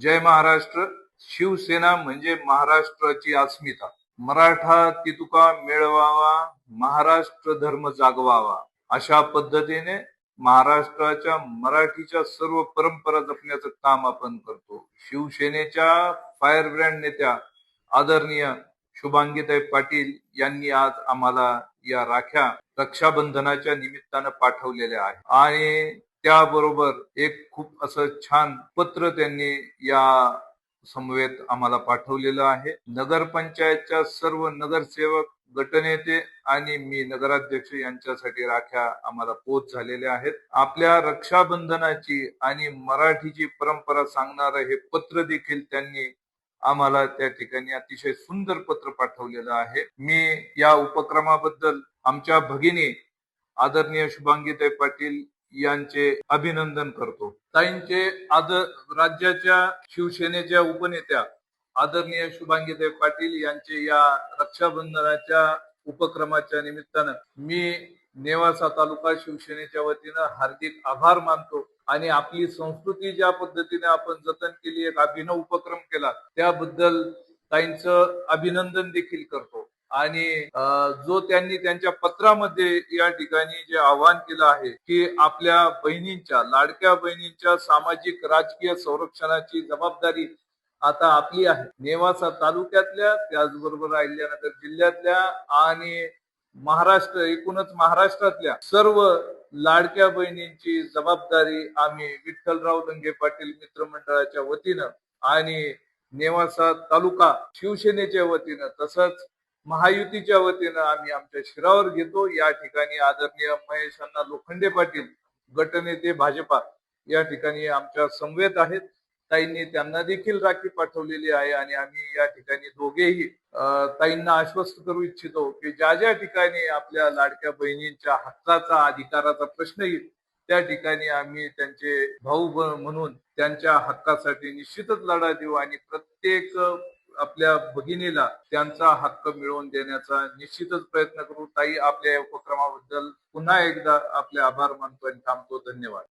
जय महाराष्ट्र. शिवसेना म्हणजे महाराष्ट्राची अस्मिता. मराठा तितुका मिळवावा, महाराष्ट्र धर्म जागवावा, अशा पद्धतीने महाराष्ट्राच्या मराठीच्या सर्व परंपरा जपण्याचं काम आपण करतो. शिवसेनेच्या फायर ब्रँड नेत्या आदरणीय शुभांगीताई पाटील यांनी आज आम्हाला या राख्या रक्षाबंधनाच्या निमित्तानं पाठवलेल्या आहेत आणि त्याबरोबर एक खूप असं छान पत्र त्यांनी या समवेत आम्हाला पाठवलेलं आहे. नगरपंचायतच्या सर्व नगरसेवक, गटनेते आणि मी नगराध्यक्ष यांच्यासाठी राख्या आम्हाला पोच झालेल्या आहेत. आपल्या रक्षाबंधनाची आणि मराठीची परंपरा सांगणारं हे पत्र देखील त्यांनी आम्हाला त्या ठिकाणी अतिशय सुंदर पत्र पाठवलेलं आहे. मी या उपक्रमाबद्दल आमच्या भगिनी आदरणीय शुभांगीताई पाटील यांचे अभिनंदन करतो. ताईंचे राज्याच्या शिवसेनेच्या उपनेत्या आदरणीय शुभांगीताई पाटील यांचे या रक्षाबंधनाच्या उपक्रमाच्या निमित्तानं मी नेवासा तालुका शिवसेनेच्या वतीनं हार्दिक आभार मानतो आणि आपली संस्कृती ज्या पद्धतीने आपण जतन केली, एक अभिनव उपक्रम केला, त्याबद्दल ताईंचं अभिनंदन देखील करतो. आणि जो त्यांनी त्यांच्या पत्रामध्ये या ठिकाणी जे आवाहन केलं आहे की आपल्या बहिणींच्या, लाडक्या बहिणींच्या सामाजिक राजकीय संरक्षणाची जबाबदारी आता आपली आहे. नेवासा तालुक्यातल्या, त्याचबरोबर अहिल्यानगर जिल्ह्यातल्या आणि महाराष्ट्र, एकूणच महाराष्ट्रातल्या सर्व लाडक्या बहिणींची जबाबदारी आम्ही विठ्ठलराव लंगे पाटील मित्रमंडळाच्या वतीनं आणि नेवासा तालुका शिवसेनेच्या वतीनं तसंच महायुतीच्या वतीनं आम्ही आमच्या शिरावर घेतो. या ठिकाणी आदरणीय महेश अण्णा लोखंडे पाटील, गटनेते भाजपा, या ठिकाणी आमच्या समवेत आहेत. ताईंनी त्यांना देखील राखी पाठवलेली आहे आणि आम्ही या ठिकाणी दोघेही ताईंना आश्वस्त करू इच्छितो की ज्या ज्या ठिकाणी आपल्या लाडक्या बहिणींच्या हक्काचा, अधिकाराचा प्रश्न येईल, त्या ठिकाणी आम्ही त्यांचे भाऊ म्हणून त्यांच्या हक्कासाठी निश्चितच लढा देऊ आणि प्रत्येक आपल्या भगिनीला त्यांचा हक्क मिळवून देण्याचा निश्चितच प्रयत्न करू. ताई, आपल्या उपक्रमाबद्दल पुन्हा एकदा आपले आभार मानतो आणि थांबतो. धन्यवाद.